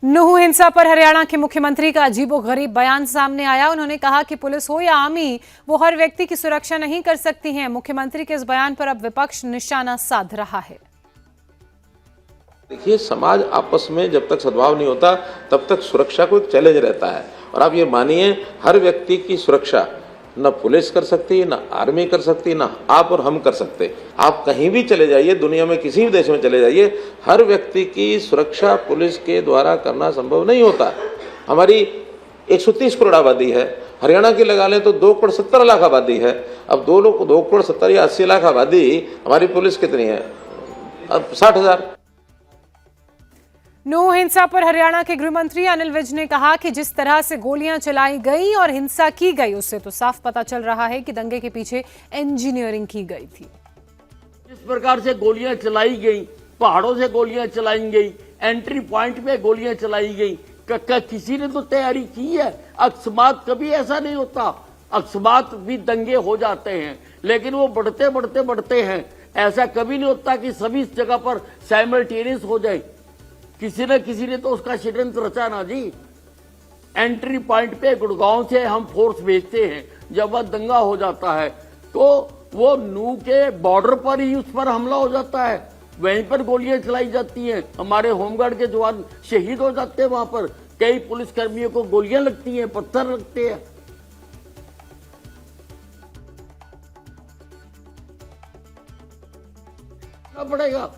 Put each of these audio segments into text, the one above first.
नूह हिंसा पर हरियाणा के मुख्यमंत्री का अजीबोगरीब बयान सामने आया। उन्होंने कहा कि पुलिस हो या आर्मी, वो हर व्यक्ति की सुरक्षा नहीं कर सकती हैं। मुख्यमंत्री के इस बयान पर अब विपक्ष निशाना साध रहा है। देखिए, समाज आपस में जब तक सद्भाव नहीं होता तब तक सुरक्षा को एक चैलेंज रहता है। और आप ये मानिए, हर व्यक्ति की सुरक्षा न पुलिस कर सकती, न आर्मी कर सकती, न आप और हम कर सकते। आप कहीं भी चले जाइए, दुनिया में किसी भी देश में चले जाइए, हर व्यक्ति की सुरक्षा पुलिस के द्वारा करना संभव नहीं होता। हमारी 130 करोड़ आबादी है, हरियाणा की लगा लें तो 2,70,00,000 आबादी है। अब 2,70,000 या 80,00,000 आबादी, हमारी पुलिस कितनी है? अब 60,000। नूह हिंसा पर हरियाणा के गृह मंत्री अनिल विज ने कहा कि जिस तरह से गोलियां चलाई गई और हिंसा की गई, उससे तो साफ पता चल रहा है कि दंगे के पीछे इंजीनियरिंग की गई थी। जिस प्रकार से गोलियां चलाई गई, पहाड़ों से गोलियां चलाई गई, एंट्री पॉइंट पे गोलियां चलाई गई, किसी ने तो तैयारी की है। अकस्मात कभी ऐसा नहीं होता, अकस्मात भी दंगे हो जाते हैं, लेकिन वो बढ़ते बढ़ते बढ़ते हैं। ऐसा कभी नहीं होता कि सभी जगह पर साइमल्टेनियस हो जाए। किसी ने तो उसका षड्यंत्र रचा ना जी। एंट्री पॉइंट पे गुड़गांव से हम फोर्स भेजते हैं, जब वह दंगा हो जाता है तो वो नूह के बॉर्डर पर ही उस पर हमला हो जाता है, वहीं पर गोलियां चलाई जाती हैं। हमारे होमगार्ड के जवान शहीद हो जाते हैं, वहां पर कई पुलिसकर्मियों को गोलियां लगती हैं, पत्थर लगते हैं। पड़ेगा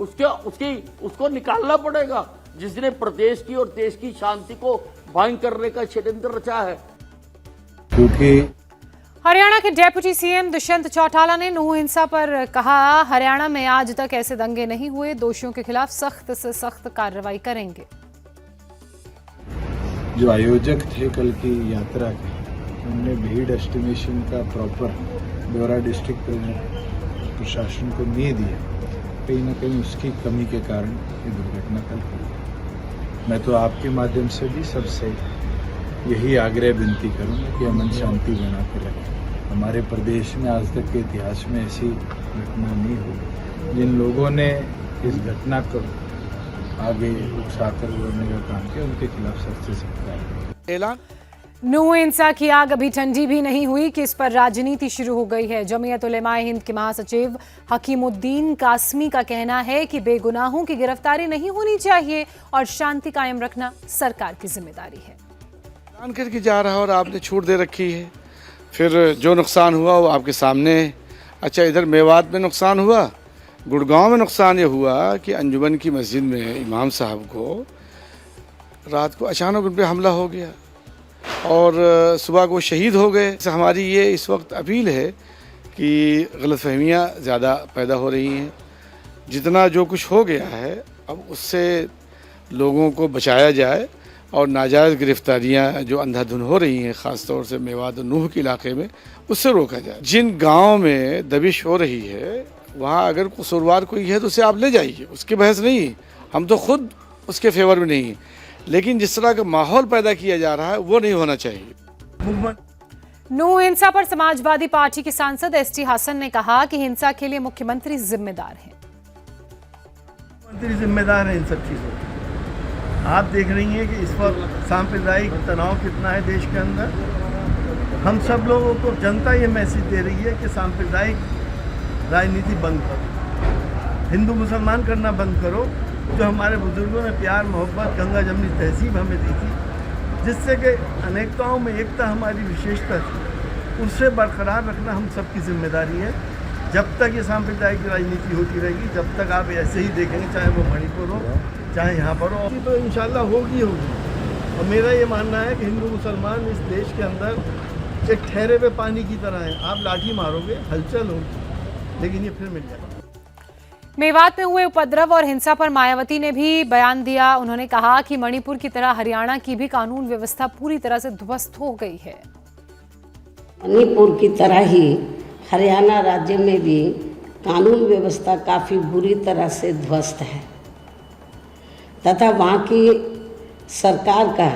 उसको निकालना पड़ेगा, जिसने प्रदेश की और देश की शांति को भंग करने का षड्यंत्र रचा है। क्योंकि हरियाणा के डेप्यूटी सीएम दुष्यंत चौटाला ने नूह हिंसा पर कहा, हरियाणा में आज तक ऐसे दंगे नहीं हुए, दोषियों के खिलाफ सख्त से सख्त कार्रवाई करेंगे। जो आयोजक थे कल की यात्रा के, उन्होंने भीड़ एस्टिमेशन का प्रॉपर ब्यौरा डिस्ट्रिक्ट प्रशासन को नहीं दिया। कहीं ना कहीं उसकी कमी के कारण ये दुर्घटना कल हुई। मैं तो आपके माध्यम से भी सबसे यही आग्रह विनती करूंगा कि अमन शांति बना के रखें। हमारे प्रदेश में आज तक के इतिहास में ऐसी घटना नहीं हुई। जिन लोगों ने इस घटना को आगे उकसाकर जोड़ने का काम किया, उनके खिलाफ सख्त से सख्त कार्रवाई। ऐलान। नूह हिंसा की आग अभी ठंडी भी नहीं हुई कि इस पर राजनीति शुरू हो गई है। जमीयत उलेमाए हिंद के महासचिव हकीमुद्दीन कासमी का कहना है कि बेगुनाहों की गिरफ्तारी नहीं होनी चाहिए और शांति कायम रखना सरकार की जिम्मेदारी है। ऐलान करके जा रहा है और आपने छूट दे रखी है। फिर जो नुकसान हुआ वो आपके सामने है। अच्छा, इधर मेवात में नुकसान हुआ, गुड़गांव में नुकसान ये हुआ कि अंजुमन की मस्जिद में इमाम साहब को रात को अचानक उन पर हमला हो गया और सुबह को शहीद हो गए। हमारी ये इस वक्त अपील है कि गलतफहमियाँ ज़्यादा पैदा हो रही हैं। जितना जो कुछ हो गया है अब उससे लोगों को बचाया जाए और नाजायज़ गिरफ्तारियाँ जो अंधाधुन हो रही हैं, ख़ास तौर से मेवात और नूह के इलाके में, उससे रोका जाए। जिन गाँव में दबिश हो रही है वहाँ अगर कसूरवार कोई है तो उसे आप ले जाइए, उसकी बहस नहीं। हम तो खुद उसके फेवर में नहीं, लेकिन जिस तरह का माहौल पैदा किया जा रहा है वो नहीं होना चाहिए। नूह हिंसा पर समाजवादी पार्टी के सांसद एसटी हसन ने कहा कि हिंसा के लिए मुख्यमंत्री जिम्मेदार हैं। मुख्यमंत्री जिम्मेदार है इन सब चीजों की। आप देख रही हैं कि इस वक्त सांप्रदायिक तनाव कितना है देश के अंदर। हम सब लोगों को जनता ये मैसेज दे रही है कि सांप्रदायिक राजनीति बंद करो, हिंदू मुसलमान करना बंद करो। जो हमारे बुजुर्गों ने प्यार, मोहब्बत, गंगा जमनी तहजीब हमें दी थी, जिससे कि अनेकताओं में एकता हमारी विशेषता थी, उससे बरकरार रखना हम सबकी जिम्मेदारी है। जब तक ये सांप्रदायिक राजनीति होती रहेगी, जब तक आप ऐसे ही देखेंगे, चाहे वो मणिपुर हो, चाहे यहाँ पर हो, तो इंशाल्लाह होगी। और मेरा ये मानना है कि हिंदू मुसलमान इस देश के अंदर एक ठहरे हुए पानी की तरह है। आप लाठी मारोगे, हलचल होगी, लेकिन ये फिर मिल जाएगा। मेवात में हुए उपद्रव और हिंसा पर मायावती ने भी बयान दिया। उन्होंने कहा कि मणिपुर की तरह हरियाणा की भी कानून व्यवस्था पूरी तरह से ध्वस्त हो गई है। मणिपुर की तरह ही हरियाणा राज्य में भी कानून व्यवस्था काफ़ी बुरी तरह से ध्वस्त है तथा वहाँ की सरकार का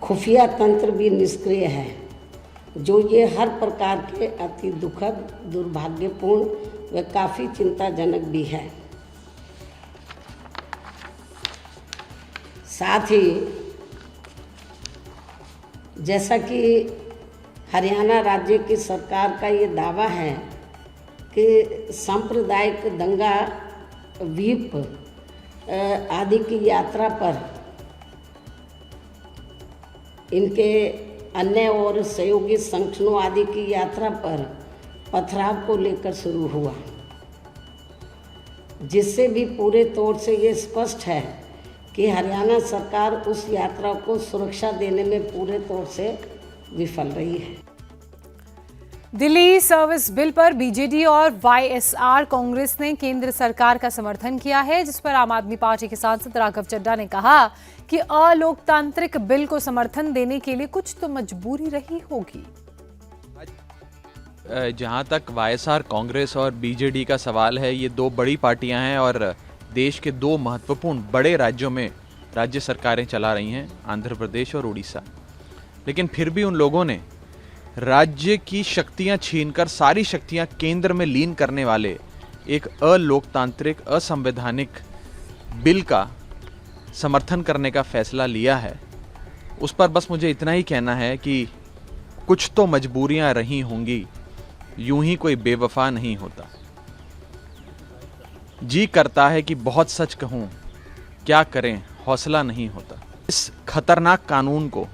खुफिया तंत्र भी निष्क्रिय है, जो ये हर प्रकार के अति दुखद, दुर्भाग्यपूर्ण व काफ़ी चिंताजनक भी है। साथ ही जैसा कि हरियाणा राज्य की सरकार का ये दावा है कि सांप्रदायिक दंगा व्हीप आदि की यात्रा पर इनके अन्य और सहयोगी संगठनों आदि की यात्रा पर पथराव को लेकर शुरू हुआ, जिससे भी पूरे तौर से ये स्पष्ट है कि हरियाणा सरकार उस यात्रा को सुरक्षा देने में पूरे तौर से विफल रही है। दिल्ली सर्विस बिल पर बीजेडी और वाईएसआर कांग्रेस ने केंद्र सरकार का समर्थन किया है, जिस पर आम आदमी पार्टी के सांसद राघव चड्ढा ने कहा कि अलोकतांत्रिक बिल को समर्थन देने के लिए कुछ तो मजबूरी रही होगी। जहां तक वाईएसआर कांग्रेस और बीजेडी का सवाल है, ये दो बड़ी पार्टियां हैं और देश के दो महत्वपूर्ण बड़े राज्यों में राज्य सरकारें चला रही हैं, आंध्र प्रदेश और उड़ीसा। लेकिन फिर भी उन लोगों ने राज्य की शक्तियां छीनकर सारी शक्तियां केंद्र में लीन करने वाले एक अलोकतांत्रिक असंवैधानिक बिल का समर्थन करने का फैसला लिया है। उस पर बस मुझे इतना ही कहना है कि कुछ तो मजबूरियां रही होंगी, यूं ही कोई बेवफा नहीं होता। जी करता है कि बहुत सच कहूं, क्या करें हौसला नहीं होता। इस खतरनाक कानून को,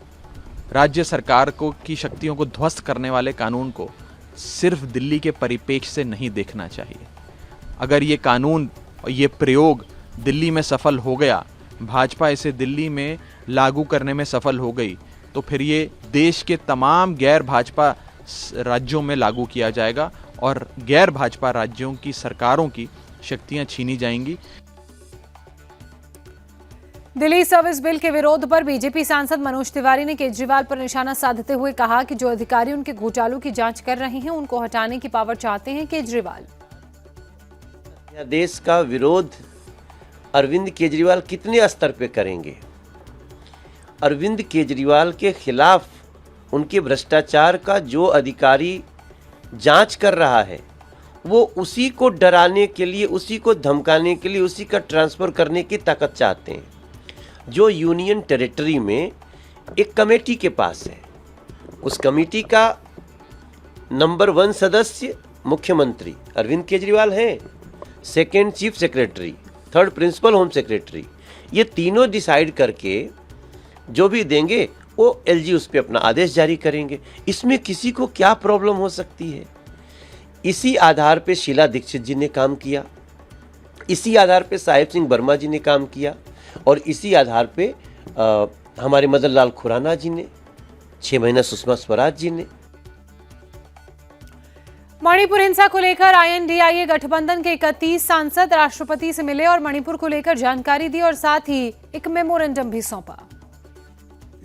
राज्य सरकार को की शक्तियों को ध्वस्त करने वाले कानून को सिर्फ दिल्ली के परिप्रेक्ष्य से नहीं देखना चाहिए। अगर ये कानून और ये प्रयोग दिल्ली में सफल हो गया, भाजपा इसे दिल्ली में लागू करने में सफल हो गई, तो फिर ये देश के तमाम गैर भाजपा राज्यों में लागू किया जाएगा और गैर भाजपा राज्यों की सरकारों की शक्तियां छीनी जाएंगी। दिल्ली सर्विस बिल के विरोध पर बीजेपी सांसद मनोज तिवारी ने केजरीवाल पर निशाना साधते हुए कहा कि जो अधिकारी उनके घोटालों की जांच कर रहे हैं, उनको हटाने की पावर चाहते हैं केजरीवाल। देश का विरोध अरविंद केजरीवाल कितने स्तर पे करेंगे? अरविंद केजरीवाल के खिलाफ उनके भ्रष्टाचार का जो अधिकारी जांच कर रहा है, वो उसी को डराने के लिए, उसी को धमकाने के लिए, उसी का ट्रांसफर करने की ताकत चाहते हैं। जो यूनियन टेरिटरी में एक कमेटी के पास है, उस कमेटी का नंबर 1 सदस्य मुख्यमंत्री अरविंद केजरीवाल हैं, second chief secretary, third principal home secretary, ये तीनों डिसाइड करके जो भी देंगे वो एलजी उस पर अपना आदेश जारी करेंगे। इसमें किसी को क्या प्रॉब्लम हो सकती है? इसी आधार पे शीला दीक्षित जी ने काम किया, इसी आधार पे साहिब सिंह वर्मा जी ने काम किया और इसी आधार पे हमारे मदन लाल खुराना जी ने, 6 महीना सुषमा स्वराज जी ने। मणिपुर हिंसा को लेकर आईएनडीआईए गठबंधन के 31 सांसद राष्ट्रपति से मिले और मणिपुर को लेकर जानकारी दी और साथ ही एक मेमोरेंडम भी सौंपा।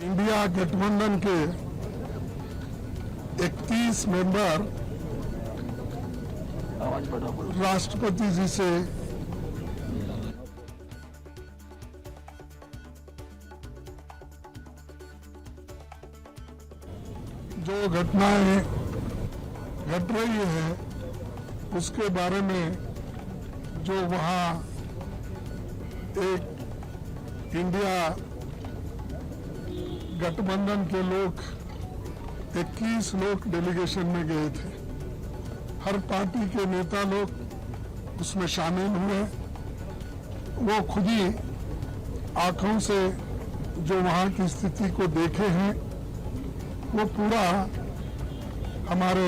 इंडिया गठबंधन के 31 मेंबर राष्ट्रपति जी से जो घटनाएं घट रही है उसके बारे में, जो वहाँ एक इंडिया गठबंधन के लोग 21 लोग डेलीगेशन में गए थे, हर पार्टी के नेता लोग उसमें शामिल हुए। वो खुद ही आंखों से जो वहाँ की स्थिति को देखे हैं, वो पूरा हमारे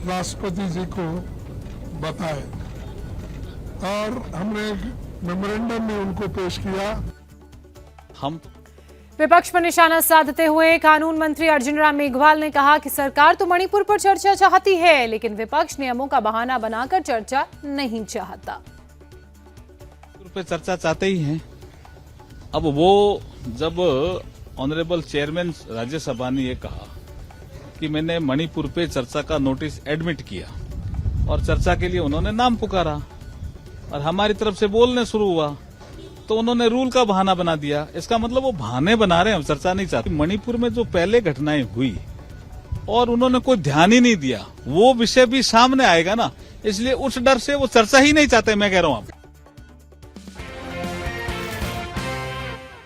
राष्ट्रपति जी को बताए और हमने मेमोरेंडम में उनको पेश किया। हम विपक्ष पर निशाना साधते हुए कानून मंत्री अर्जुन राम मेघवाल ने कहा कि सरकार तो मणिपुर पर चर्चा चाहती है, लेकिन विपक्ष नियमों का बहाना बनाकर चर्चा नहीं चाहता। पे चर्चा चाहते ही हैं। अब वो जब ऑनरेबल चेयरमैन राज्यसभा ने ये कहा कि मैंने मणिपुर पे चर्चा का नोटिस एडमिट किया और चर्चा के लिए उन्होंने नाम पुकारा और हमारी तरफ से बोलने शुरू हुआ, तो उन्होंने रूल का बहाना बना दिया। इसका मतलब वो बहाने बना रहे हैं, हम चर्चा नहीं चाहते। मणिपुर में जो पहले घटनाएं हुई और उन्होंने कोई ध्यान ही नहीं दिया, वो विषय भी सामने आएगा ना, इसलिए उस डर से वो चर्चा ही नहीं चाहते। मैं कह रहा हूँ आप